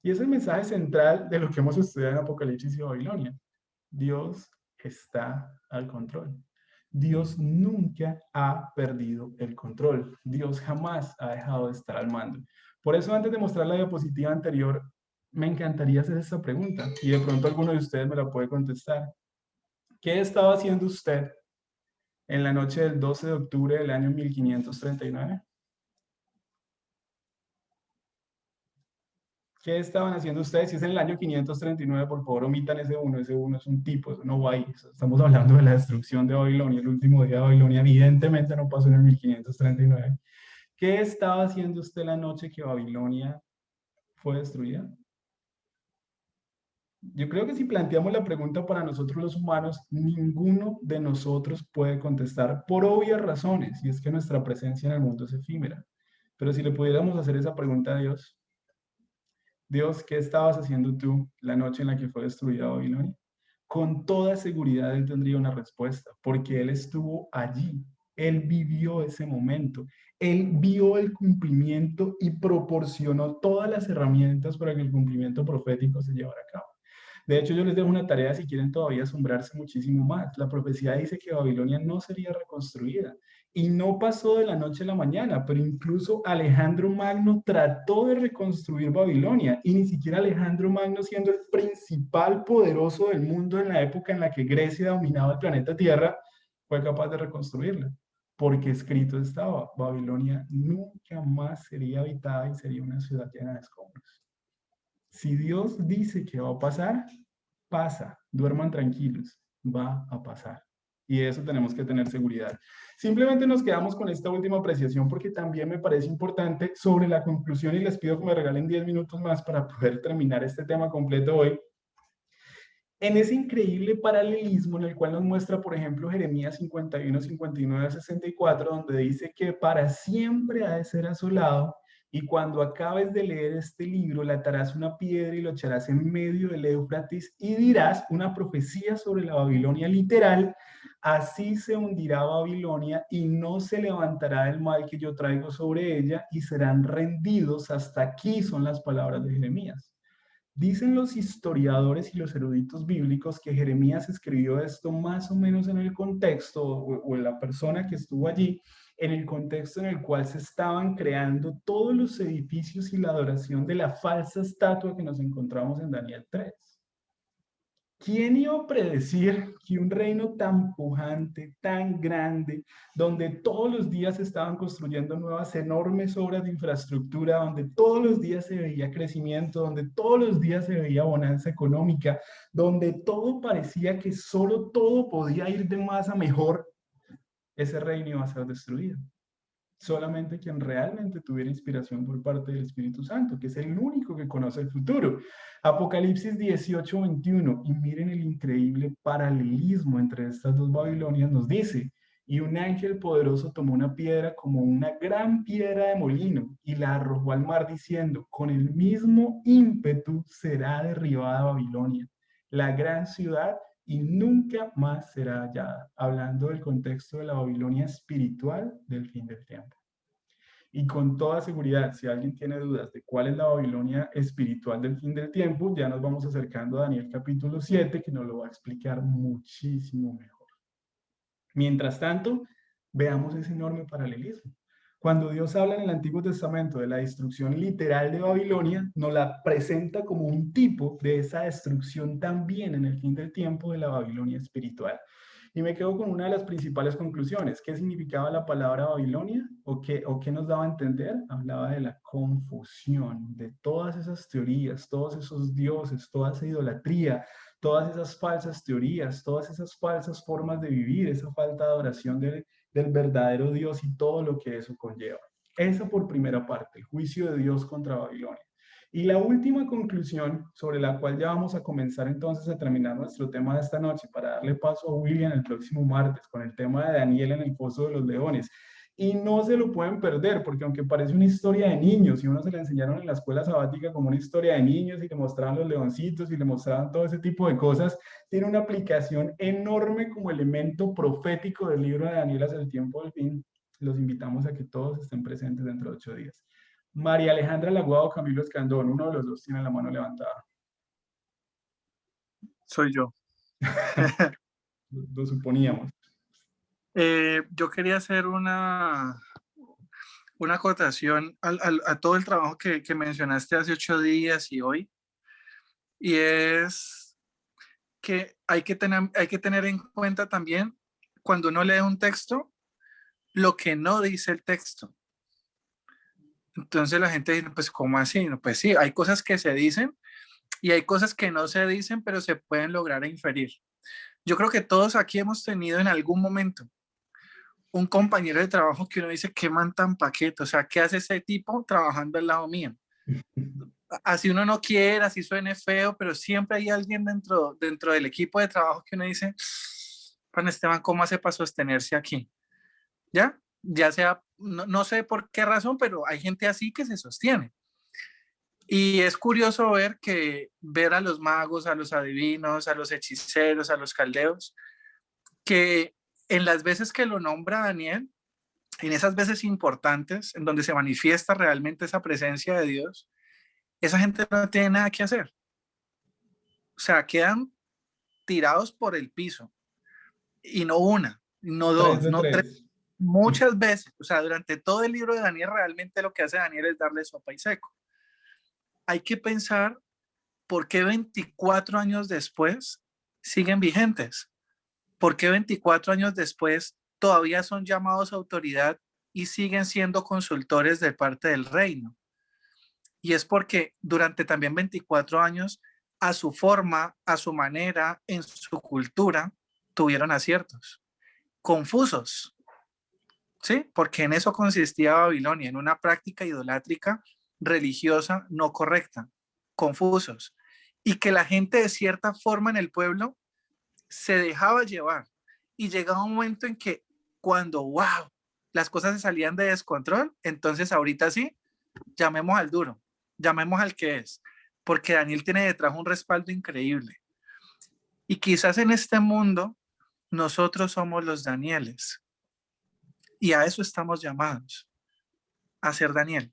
Y es el mensaje central de lo que hemos estudiado en Apocalipsis y Babilonia. Dios está al control. Dios nunca ha perdido el control. Dios jamás ha dejado de estar al mando. Por eso, antes de mostrar la diapositiva anterior, me encantaría hacer esta pregunta y de pronto alguno de ustedes me la puede contestar. ¿Qué estaba haciendo usted en la noche del 12 de octubre del año 1539? ¿Qué estaban haciendo ustedes? Si es en el año 539, por favor omitan ese uno. Ese uno es un tipo, eso no va ahí. Estamos hablando de la destrucción de Babilonia. El último día de Babilonia evidentemente no pasó en el 1539. ¿Qué estaba haciendo usted la noche que Babilonia fue destruida? Yo creo que si planteamos la pregunta para nosotros los humanos, ninguno de nosotros puede contestar por obvias razones, y es que nuestra presencia en el mundo es efímera. Pero si le pudiéramos hacer esa pregunta a Dios, Dios, ¿qué estabas haciendo tú la noche en la que fue destruida Babilonia? Con toda seguridad él tendría una respuesta, porque él estuvo allí, él vivió ese momento, él vio el cumplimiento y proporcionó todas las herramientas para que el cumplimiento profético se llevara a cabo. De hecho, yo les dejo una tarea si quieren todavía asombrarse muchísimo más. La profecía dice que Babilonia no sería reconstruida. Y no pasó de la noche a la mañana, pero incluso Alejandro Magno trató de reconstruir Babilonia. Y ni siquiera Alejandro Magno, siendo el principal poderoso del mundo en la época en la que Grecia dominaba el planeta Tierra, fue capaz de reconstruirla. Porque escrito estaba, Babilonia nunca más sería habitada y sería una ciudad llena de escombros. Si Dios dice que va a pasar, pasa. Duerman tranquilos, va a pasar. Y de eso tenemos que tener seguridad. Simplemente nos quedamos con esta última apreciación porque también me parece importante sobre la conclusión y les pido que me regalen 10 minutos más para poder terminar este tema completo hoy. En ese increíble paralelismo en el cual nos muestra, por ejemplo, Jeremías 51, 59, 64, donde dice que para siempre ha de ser asolado, y cuando acabes de leer este libro, le atarás una piedra y lo echarás en medio del Éufrates y dirás una profecía sobre la Babilonia literal, así se hundirá Babilonia y no se levantará el mal que yo traigo sobre ella y serán rendidos. Hasta aquí son las palabras de Jeremías. Dicen los historiadores y los eruditos bíblicos que Jeremías escribió esto más o menos en el contexto, o en la persona que estuvo allí, en el contexto en el cual se estaban creando todos los edificios y la adoración de la falsa estatua que nos encontramos en Daniel 3. ¿Quién iba a predecir que un reino tan pujante, tan grande, donde todos los días se estaban construyendo nuevas enormes obras de infraestructura, donde todos los días se veía crecimiento, donde todos los días se veía bonanza económica, donde todo parecía que solo todo podía ir de más a mejor, ese reino iba a ser destruido? Solamente quien realmente tuviera inspiración por parte del Espíritu Santo, que es el único que conoce el futuro. Apocalipsis 18:21, y miren el increíble paralelismo entre estas dos Babilonias, nos dice, y un ángel poderoso tomó una piedra como una gran piedra de molino y la arrojó al mar diciendo, con el mismo ímpetu será derribada Babilonia, la gran ciudad, y nunca más será hallada, hablando del contexto de la Babilonia espiritual del fin del tiempo. Y con toda seguridad, si alguien tiene dudas de cuál es la Babilonia espiritual del fin del tiempo, ya nos vamos acercando a Daniel capítulo 7, que nos lo va a explicar muchísimo mejor. Mientras tanto, veamos ese enorme paralelismo. Cuando Dios habla en el Antiguo Testamento de la destrucción literal de Babilonia, nos la presenta como un tipo de esa destrucción también en el fin del tiempo de la Babilonia espiritual. Y me quedo con una de las principales conclusiones. ¿Qué significaba la palabra Babilonia? ¿O qué nos daba a entender? Hablaba de la confusión, de todas esas teorías, todos esos dioses, toda esa idolatría, todas esas falsas teorías, todas esas falsas formas de vivir, esa falta de adoración del verdadero Dios y todo lo que eso conlleva. Esa por primera parte, el juicio de Dios contra Babilonia. Y la última conclusión, sobre la cual ya vamos a comenzar entonces a terminar nuestro tema de esta noche, para darle paso a William el próximo martes con el tema de Daniel en el Foso de los Leones. Y no se lo pueden perder, porque aunque parece una historia de niños, y uno se la enseñaron en la escuela sabática como una historia de niños, y le mostraban los leoncitos, y le mostraban todo ese tipo de cosas, tiene una aplicación enorme como elemento profético del libro de Daniel hacia el tiempo del fin. Los invitamos a que todos estén presentes dentro de 8 días. María Alejandra Laguado, Camilo Escandón, uno de los dos tiene la mano levantada. Soy yo. Lo suponíamos. Yo quería hacer una acotación a todo el trabajo que mencionaste hace 8 días y hoy, y es que hay que tener en cuenta también cuando uno lee un texto, lo que no dice el texto. Entonces la gente dice, pues ¿cómo así? No, pues sí, hay cosas que se dicen y hay cosas que no se dicen, pero se pueden lograr inferir. Yo creo que todos aquí hemos tenido en algún momento un compañero de trabajo que uno dice, qué man tan paquete, o sea, ¿qué hace ese tipo trabajando al lado mío? Así uno no quiera, así suene feo, pero siempre hay alguien dentro del equipo de trabajo que uno dice, Juan Esteban, ¿cómo hace para sostenerse aquí? ¿Ya? Ya sea, no sé por qué razón, pero hay gente así que se sostiene. Y es curioso ver a los magos, a los adivinos, a los hechiceros, a los caldeos, que en las veces que lo nombra Daniel, en esas veces importantes, en donde se manifiesta realmente esa presencia de Dios, esa gente no tiene nada que hacer. O sea, quedan tirados por el piso. Y no una, no 3 dos, de no tres, 3. muchas veces. O sea, durante todo el libro de Daniel, realmente lo que hace Daniel es darle sopa y seco. Hay que pensar por qué 24 años después siguen vigentes. ¿Por qué 24 años después todavía son llamados a autoridad y siguen siendo consultores de parte del reino? Y es porque durante también 24 años, a su forma, a su manera, en su cultura, tuvieron aciertos, confusos, ¿sí? Porque en eso consistía Babilonia, en una práctica idolátrica religiosa no correcta, confusos. Y que la gente de cierta forma en el pueblo se dejaba llevar. Y llegaba un momento en que cuando, wow, las cosas se salían de descontrol, entonces ahorita sí, llamemos al duro, llamemos al que es, porque Daniel tiene detrás un respaldo increíble. Y quizás en este mundo nosotros somos los Danieles y a eso estamos llamados, a ser Daniel.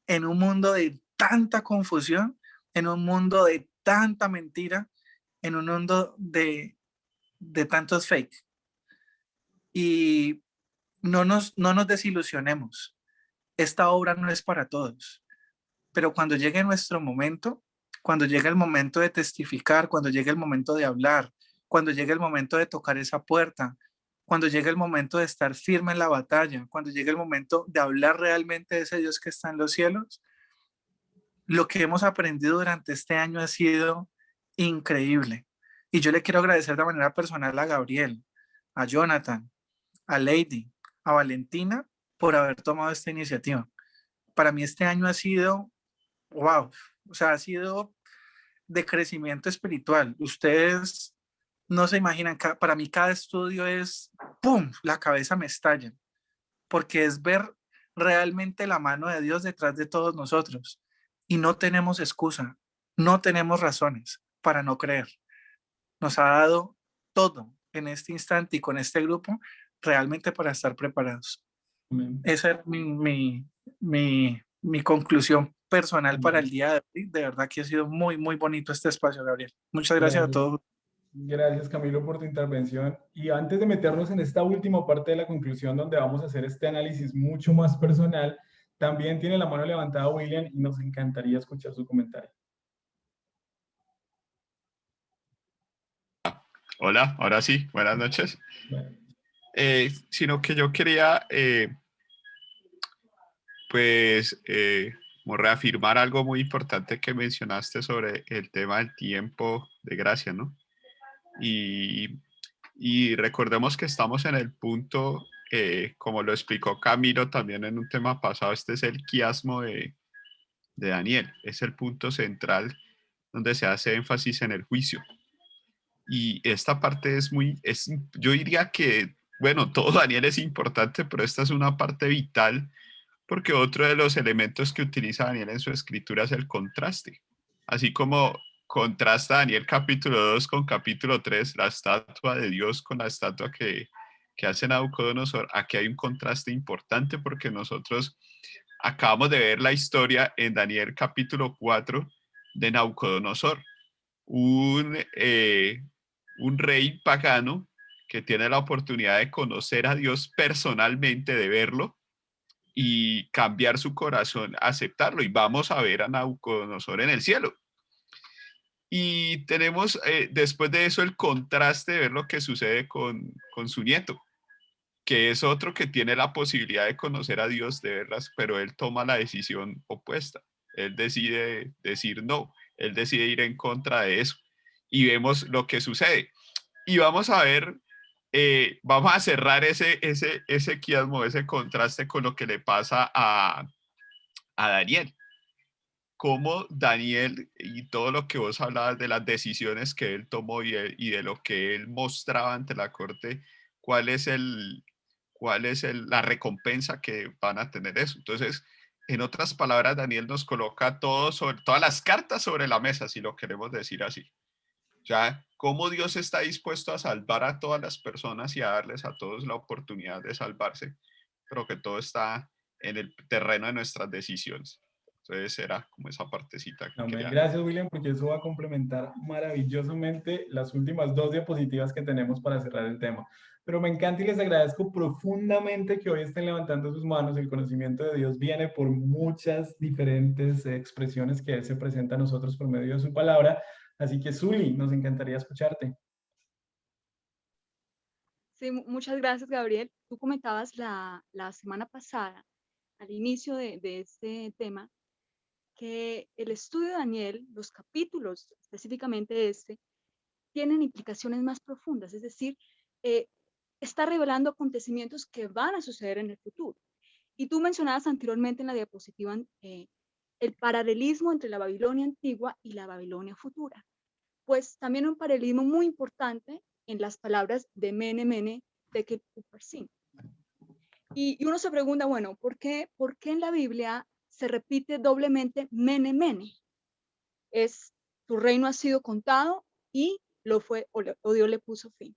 En un mundo de tanta confusión, en un mundo de tanta mentira, en un mundo de tantos fake. Y no nos desilusionemos. Esta obra no es para todos. Pero cuando llegue nuestro momento, cuando llegue el momento de testificar, cuando llegue el momento de hablar, cuando llegue el momento de tocar esa puerta, cuando llegue el momento de estar firme en la batalla, cuando llegue el momento de hablar realmente de ese Dios que está en los cielos, lo que hemos aprendido durante este año ha sido increíble. Y yo le quiero agradecer de manera personal a Gabriel, a Jonathan, a Lady, a Valentina por haber tomado esta iniciativa. Para mí este año ha sido, wow, o sea, ha sido de crecimiento espiritual. Ustedes no se imaginan, para mí cada estudio es, ¡pum!, la cabeza me estalla, porque es ver realmente la mano de Dios detrás de todos nosotros. Y no tenemos excusa, no tenemos razones para no creer. Nos ha dado todo en este instante y con este grupo realmente para estar preparados. Amén. Esa es mi conclusión personal para Amén. el día de hoy. De verdad que ha sido muy, muy bonito este espacio, Gabriel. Muchas gracias a Gracias. todos. Gracias, Camilo, por tu intervención. Y antes de meternos en esta última parte de la conclusión, donde vamos a hacer este análisis mucho más personal, también tiene la mano levantada William y nos encantaría escuchar su comentario. Hola, ahora sí, buenas noches. Bueno, Sino que yo quería, pues, como reafirmar algo muy importante que mencionaste sobre el tema del tiempo de gracia, ¿no? Y, y recordemos que estamos en el punto, como lo explicó Camilo también en un tema pasado, este es el quiasmo de Daniel, es el punto central donde se hace énfasis en el juicio. Y esta parte yo diría que, bueno, todo Daniel es importante, pero esta es una parte vital porque otro de los elementos que utiliza Daniel en su escritura es el contraste. Así como contrasta Daniel capítulo 2 con capítulo 3, la estatua de Dios con la estatua que hace Nabucodonosor, aquí hay un contraste importante porque nosotros acabamos de ver la historia en Daniel capítulo 4 de Nabucodonosor, un, eh, un rey pagano que tiene la oportunidad de conocer a Dios personalmente, de verlo y cambiar su corazón, aceptarlo. Y vamos a ver a Nabucodonosor en el cielo. Y tenemos después de eso el contraste de ver lo que sucede con su nieto, que es otro que tiene la posibilidad de conocer a Dios, de verlas, pero él toma la decisión opuesta. Él decide decir no, él decide ir en contra de eso. Y vemos lo que sucede. Y vamos a ver, vamos a cerrar ese quiasmo, ese contraste con lo que le pasa a Daniel. Cómo Daniel y todo lo que vos hablabas de las decisiones que él tomó y de lo que él mostraba ante la corte, cuál es la recompensa que van a tener eso. Entonces, en otras palabras, Daniel nos coloca todas las cartas sobre la mesa, si lo queremos decir así. Ya, cómo Dios está dispuesto a salvar a todas las personas y a darles a todos la oportunidad de salvarse, pero que todo está en el terreno de nuestras decisiones. Entonces era como esa partecita que amén. quería. Gracias, William, porque eso va a complementar maravillosamente las últimas dos diapositivas que tenemos para cerrar el tema. Pero me encanta y les agradezco profundamente que hoy estén levantando sus manos. El conocimiento de Dios viene por muchas diferentes expresiones que Él se presenta a nosotros por medio de su palabra. Así que, Zuli, nos encantaría escucharte. Sí, muchas gracias, Gabriel. Tú comentabas la semana pasada, al inicio de este tema, que el estudio de Daniel, los capítulos, específicamente este, tienen implicaciones más profundas, es decir, eh, está revelando acontecimientos que van a suceder en el futuro. Y tú mencionabas anteriormente en la diapositiva el paralelismo entre la Babilonia antigua y la Babilonia futura. Pues también un paralelismo muy importante en las palabras de Mene Mene Tekel Upharsin. Y uno se pregunta, bueno, ¿por qué en la Biblia se repite doblemente Mene Mene? Es tu reino ha sido contado y lo fue, o Dios le puso fin.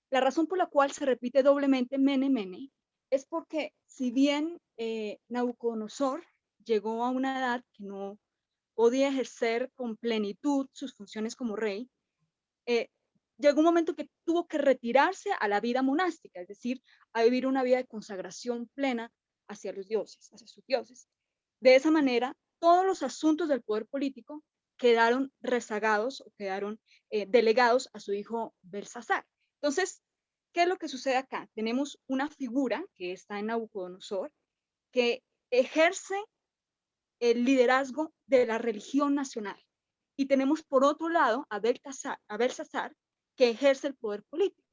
La razón por la cual se repite doblemente Mene Mene es porque si bien Nabucodonosor llegó a una edad que no podía ejercer con plenitud sus funciones como rey, llegó un momento que tuvo que retirarse a la vida monástica, es decir, a vivir una vida de consagración plena hacia los dioses, hacia sus dioses. De esa manera, todos los asuntos del poder político quedaron rezagados o quedaron delegados a su hijo Belsasar. Entonces, ¿qué es lo que sucede acá? Tenemos una figura que está en Nabucodonosor que ejerce el liderazgo de la religión nacional. Y tenemos por otro lado a Belsasar que ejerce el poder político.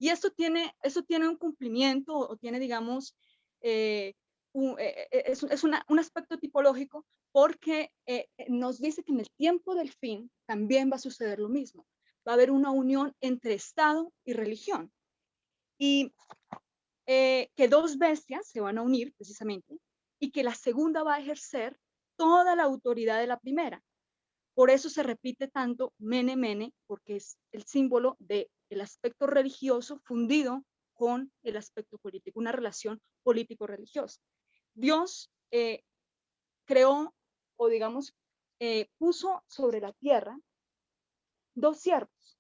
Y eso tiene un cumplimiento o tiene, digamos, es un aspecto tipológico porque nos dice que en el tiempo del fin también va a suceder lo mismo. Va a haber una unión entre Estado y religión. Y que dos bestias se van a unir precisamente y que la segunda va a ejercer toda la autoridad de la primera. Por eso se repite tanto Mene Mene, porque es el símbolo del aspecto religioso fundido con el aspecto político, una relación político-religiosa. Dios creó, o digamos, puso sobre la tierra dos siervos.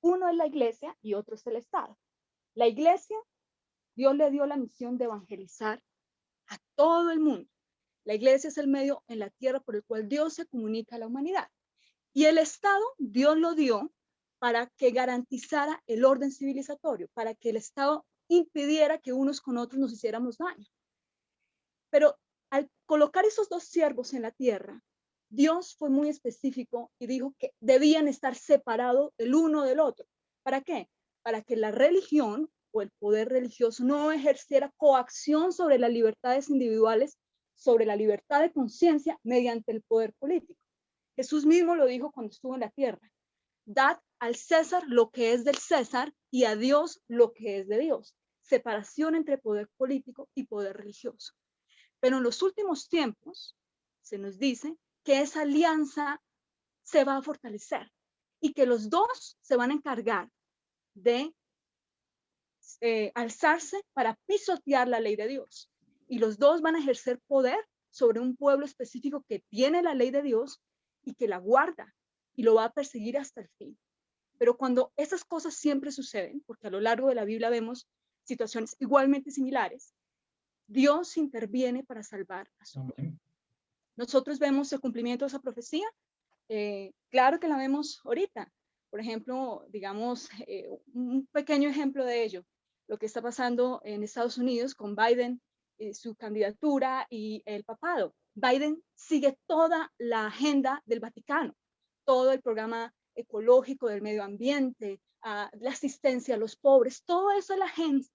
Uno es la iglesia y otro es el Estado. La iglesia, Dios le dio la misión de evangelizar a todo el mundo. La iglesia es el medio en la tierra por el cual Dios se comunica a la humanidad. Y el Estado, Dios lo dio para que garantizara el orden civilizatorio, para que el Estado impidiera que unos con otros nos hiciéramos daño. Pero al colocar esos dos siervos en la tierra, Dios fue muy específico y dijo que debían estar separados el uno del otro. ¿Para qué? Para que la religión o el poder religioso no ejerciera coacción sobre las libertades individuales, sobre la libertad de conciencia mediante el poder político. Jesús mismo lo dijo cuando estuvo en la tierra. Dad al César lo que es del César y a Dios lo que es de Dios. Separación entre poder político y poder religioso. Pero en los últimos tiempos se nos dice que esa alianza se va a fortalecer y que los dos se van a encargar de alzarse para pisotear la ley de Dios. Y los dos van a ejercer poder sobre un pueblo específico que tiene la ley de Dios y que la guarda y lo va a perseguir hasta el fin. Pero cuando esas cosas siempre suceden, porque a lo largo de la Biblia vemos situaciones igualmente similares, Dios interviene para salvar a su pueblo. Nosotros vemos el cumplimiento de esa profecía, claro que la vemos ahorita. Por ejemplo, digamos, un pequeño ejemplo de ello, lo que está pasando en Estados Unidos con Biden, su candidatura y el papado. Biden sigue toda la agenda del Vaticano, todo el programa ecológico del medio ambiente, la asistencia a los pobres, todo eso es la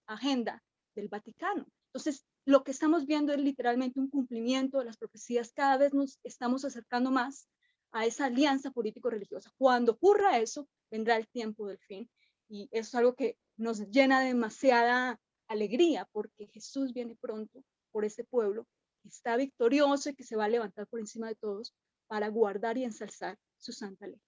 agenda del Vaticano. Entonces, lo que estamos viendo es literalmente un cumplimiento de las profecías. Cada vez nos estamos acercando más a esa alianza político-religiosa. Cuando ocurra eso, vendrá el tiempo del fin. Y eso es algo que nos llena de demasiada alegría, porque Jesús viene pronto por ese pueblo que está victorioso y que se va a levantar por encima de todos para guardar y ensalzar su santa ley.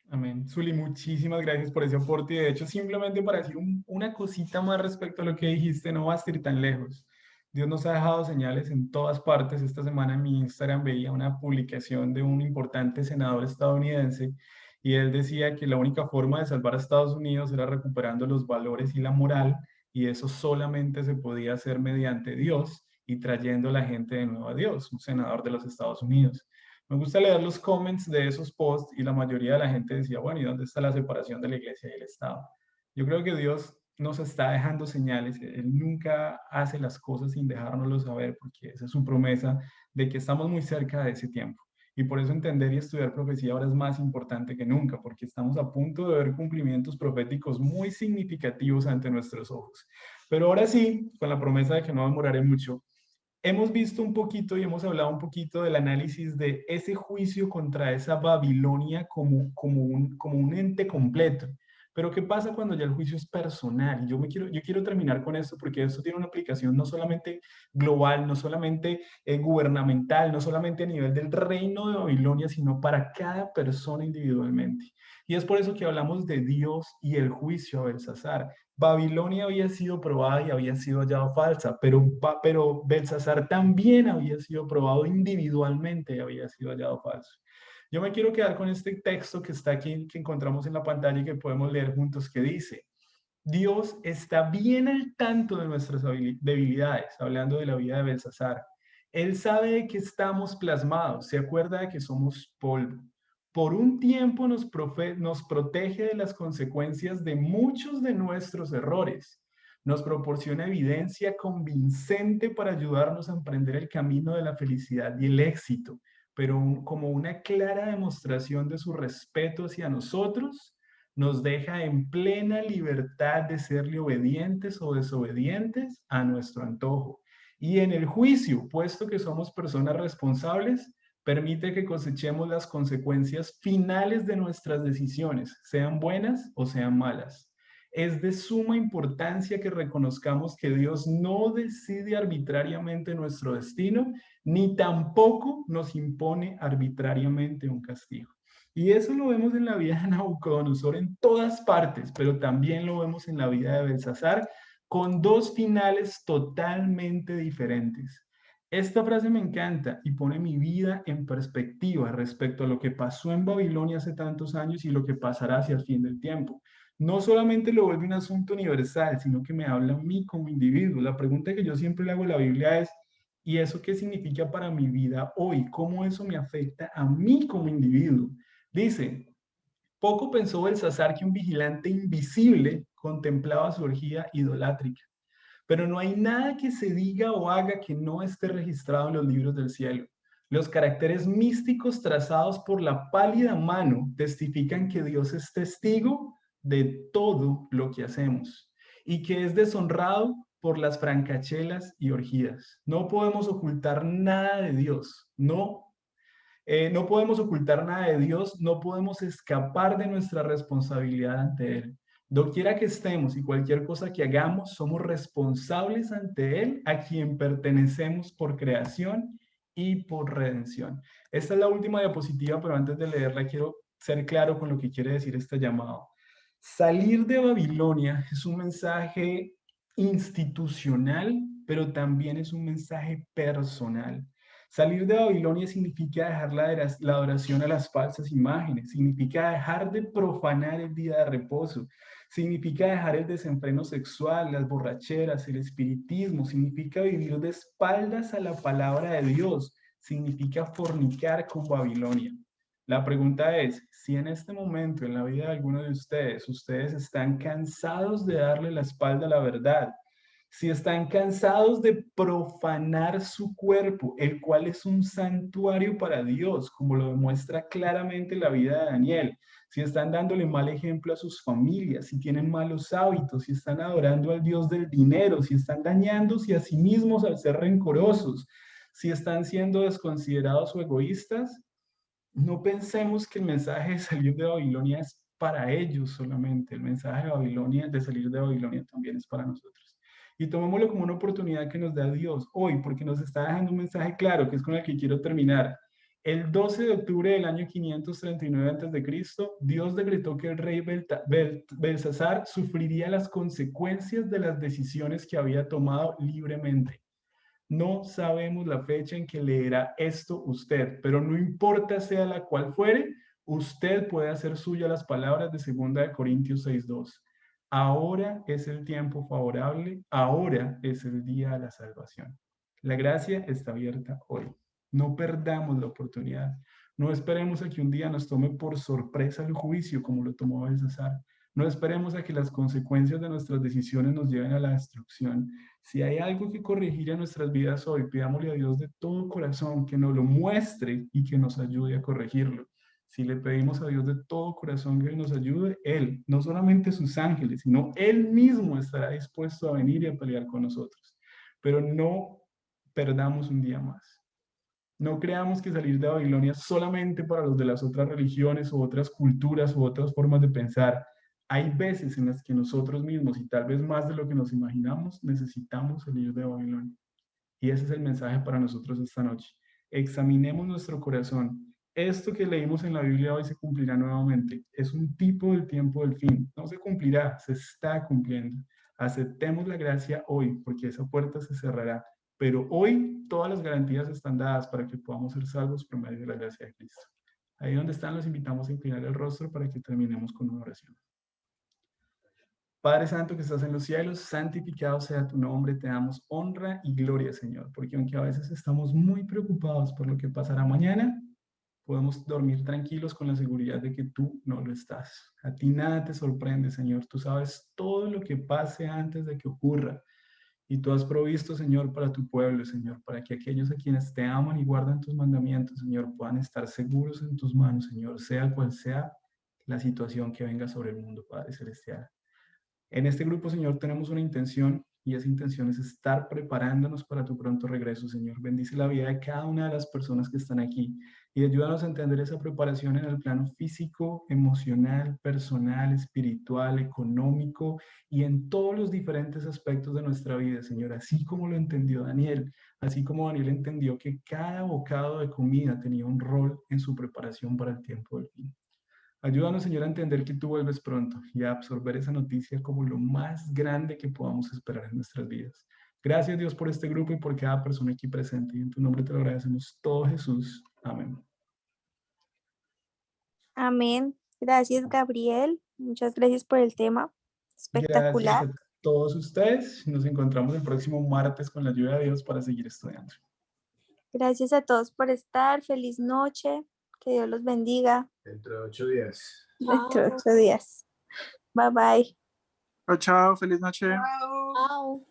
Amén. Zuli, muchísimas gracias por ese aporte. Y de hecho, simplemente para decir una cosita más respecto a lo que dijiste, no vas a ir tan lejos. Dios nos ha dejado señales en todas partes. Esta semana en mi Instagram veía una publicación de un importante senador estadounidense y él decía que la única forma de salvar a Estados Unidos era recuperando los valores y la moral, y eso solamente se podía hacer mediante Dios y trayendo a la gente de nuevo a Dios, un senador de los Estados Unidos. Me gusta leer los comments de esos posts y la mayoría de la gente decía, bueno, ¿y dónde está la separación de la iglesia y el Estado? Yo creo que Dios nos está dejando señales. Él nunca hace las cosas sin dejárnoslo saber, porque esa es su promesa de que estamos muy cerca de ese tiempo. Y por eso entender y estudiar profecía ahora es más importante que nunca, porque estamos a punto de ver cumplimientos proféticos muy significativos ante nuestros ojos. Pero ahora sí, con la promesa de que no demoraré mucho, hemos visto un poquito y hemos hablado un poquito del análisis de ese juicio contra esa Babilonia como un ente completo. Pero ¿qué pasa cuando ya el juicio es personal? Y yo quiero terminar con esto porque esto tiene una aplicación no solamente global, no solamente gubernamental, no solamente a nivel del reino de Babilonia, sino para cada persona individualmente. Y es por eso que hablamos de Dios y el juicio a Belsasar. Babilonia había sido probada y había sido hallada falsa, pero Belsasar también había sido probado individualmente y había sido hallado falso. Yo me quiero quedar con este texto que está aquí, que encontramos en la pantalla y que podemos leer juntos, que dice: Dios está bien al tanto de nuestras debilidades, hablando de la vida de Belsasar. Él sabe de que estamos plasmados, se acuerda de que somos polvo. Por un tiempo nos protege de las consecuencias de muchos de nuestros errores. Nos proporciona evidencia convincente para ayudarnos a emprender el camino de la felicidad y el éxito, pero como una clara demostración de su respeto hacia nosotros, nos deja en plena libertad de serle obedientes o desobedientes a nuestro antojo. Y en el juicio, puesto que somos personas responsables, permite que cosechemos las consecuencias finales de nuestras decisiones, sean buenas o sean malas. Es de suma importancia que reconozcamos que Dios no decide arbitrariamente nuestro destino, ni tampoco nos impone arbitrariamente un castigo. Y eso lo vemos en la vida de Nabucodonosor en todas partes, pero también lo vemos en la vida de Belsasar, con dos finales totalmente diferentes. Esta frase me encanta y pone mi vida en perspectiva respecto a lo que pasó en Babilonia hace tantos años y lo que pasará hacia el fin del tiempo. No solamente lo vuelve un asunto universal, sino que me habla a mí como individuo. La pregunta que yo siempre le hago a la Biblia es, ¿y eso qué significa para mi vida hoy? ¿Cómo eso me afecta a mí como individuo? Dice, poco pensó Belsasar que un vigilante invisible contemplaba su orgía idolátrica. Pero no hay nada que se diga o haga que no esté registrado en los libros del cielo. Los caracteres místicos trazados por la pálida mano testifican que Dios es testigo de todo lo que hacemos y que es deshonrado por las francachelas y orgías. No podemos ocultar nada de Dios, no podemos ocultar nada de Dios, no podemos escapar de nuestra responsabilidad ante Él. Doquiera que estemos y cualquier cosa que hagamos, somos responsables ante Él, a quien pertenecemos por creación y por redención. Esta es la última diapositiva, pero antes de leerla quiero ser claro con lo que quiere decir este llamado. Salir de Babilonia es un mensaje institucional, pero también es un mensaje personal. Salir de Babilonia significa dejar la adoración a las falsas imágenes, significa dejar de profanar el día de reposo, significa dejar el desenfreno sexual, las borracheras, el espiritismo, significa vivir de espaldas a la palabra de Dios, significa fornicar con Babilonia. La pregunta es, si en este momento en la vida de alguno de ustedes están cansados de darle la espalda a la verdad, si están cansados de profanar su cuerpo, el cual es un santuario para Dios, como lo demuestra claramente la vida de Daniel, si están dándole mal ejemplo a sus familias, si tienen malos hábitos, si están adorando al Dios del dinero, si están dañándose a sí mismos al ser rencorosos, si están siendo desconsiderados o egoístas, no pensemos que el mensaje de salir de Babilonia es para ellos solamente. El mensaje de Babilonia, de salir de Babilonia, también es para nosotros. Y tomémoslo como una oportunidad que nos da Dios hoy, porque nos está dejando un mensaje claro, que es con el que quiero terminar. El 12 de octubre del año 539 a.C., Dios decretó que el rey Belsasar sufriría las consecuencias de las decisiones que había tomado libremente. No sabemos la fecha en que leerá esto usted, pero no importa sea la cual fuere, usted puede hacer suya las palabras de 2 Corintios 6:2. Ahora es el tiempo favorable, ahora es el día de la salvación. La gracia está abierta hoy. No perdamos la oportunidad. No esperemos a que un día nos tome por sorpresa el juicio como lo tomó Belsasar. No esperemos a que las consecuencias de nuestras decisiones nos lleven a la destrucción. Si hay algo que corregir en nuestras vidas hoy, pidámosle a Dios de todo corazón que nos lo muestre y que nos ayude a corregirlo. Si le pedimos a Dios de todo corazón que nos ayude, Él, no solamente sus ángeles, sino Él mismo estará dispuesto a venir y a pelear con nosotros. Pero no perdamos un día más. No creamos que salir de Babilonia es solamente para los de las otras religiones o otras culturas o otras formas de pensar. Hay veces en las que nosotros mismos, y tal vez más de lo que nos imaginamos, necesitamos salir de Babilonia. Y ese es el mensaje para nosotros esta noche. Examinemos nuestro corazón. Esto que leímos en la Biblia hoy se cumplirá nuevamente. Es un tipo del tiempo del fin. No se cumplirá, se está cumpliendo. Aceptemos la gracia hoy, porque esa puerta se cerrará. Pero hoy todas las garantías están dadas para que podamos ser salvos por medio de la gracia de Cristo. Ahí donde están, los invitamos a inclinar el rostro para que terminemos con una oración. Padre Santo que estás en los cielos, santificado sea tu nombre, te damos honra y gloria, Señor, porque aunque a veces estamos muy preocupados por lo que pasará mañana, podemos dormir tranquilos con la seguridad de que tú no lo estás. A ti nada te sorprende, Señor, tú sabes todo lo que pase antes de que ocurra. Y tú has provisto, Señor, para tu pueblo, Señor, para que aquellos a quienes te aman y guardan tus mandamientos, Señor, puedan estar seguros en tus manos, Señor, sea cual sea la situación que venga sobre el mundo, Padre Celestial. En este grupo, Señor, tenemos una intención y esa intención es estar preparándonos para tu pronto regreso, Señor. Bendice la vida de cada una de las personas que están aquí y ayúdanos a entender esa preparación en el plano físico, emocional, personal, espiritual, económico y en todos los diferentes aspectos de nuestra vida, Señor. Así como lo entendió Daniel, así como Daniel entendió que cada bocado de comida tenía un rol en su preparación para el tiempo del fin. Ayúdanos, Señor, a entender que tú vuelves pronto y a absorber esa noticia como lo más grande que podamos esperar en nuestras vidas. Gracias, Dios, por este grupo y por cada persona aquí presente. Y en tu nombre te lo agradecemos todo, Jesús. Amén. Amén. Gracias, Gabriel. Muchas gracias por el tema. Gracias Espectacular. a todos ustedes. Nos encontramos el próximo martes con la ayuda de Dios para seguir estudiando. Gracias a todos por estar. Feliz noche. Que Dios los bendiga. Dentro de 8 días. Dentro de 8 días. Bye bye. Chao, chao, feliz noche. Chao.